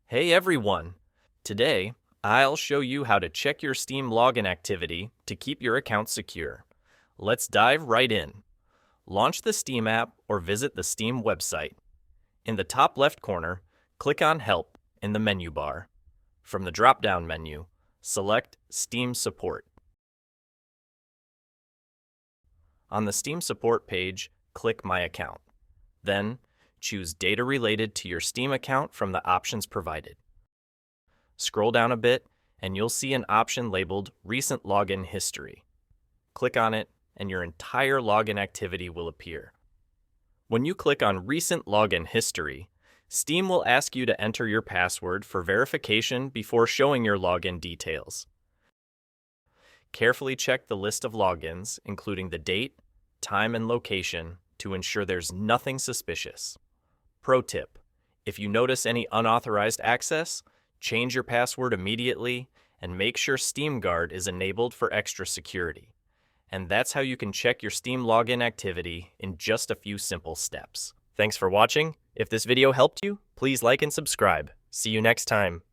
Hey everyone! Today, I'll show you how to check your Steam login activity to keep your account secure. Let's dive right in. Launch the Steam app or visit the Steam website. In the top left corner, click on Help in the menu bar. From the drop-down menu, select Steam Support. On the Steam Support page, click My Account. Then, choose Data related to your Steam account from the options provided. Scroll down a bit, and you'll see an option labeled Recent Login History. Click on it, and your entire login activity will appear. When you click on Recent Login History, Steam will ask you to enter your password for verification before showing your login details. Carefully check the list of logins, including the date, time, and location, to ensure there's nothing suspicious. Pro tip: if you notice any unauthorized access, change your password immediately and make sure Steam Guard is enabled for extra security. And that's how you can check your Steam login activity in just a few simple steps. Thanks for watching. If this video helped you, please like and subscribe. See you next time.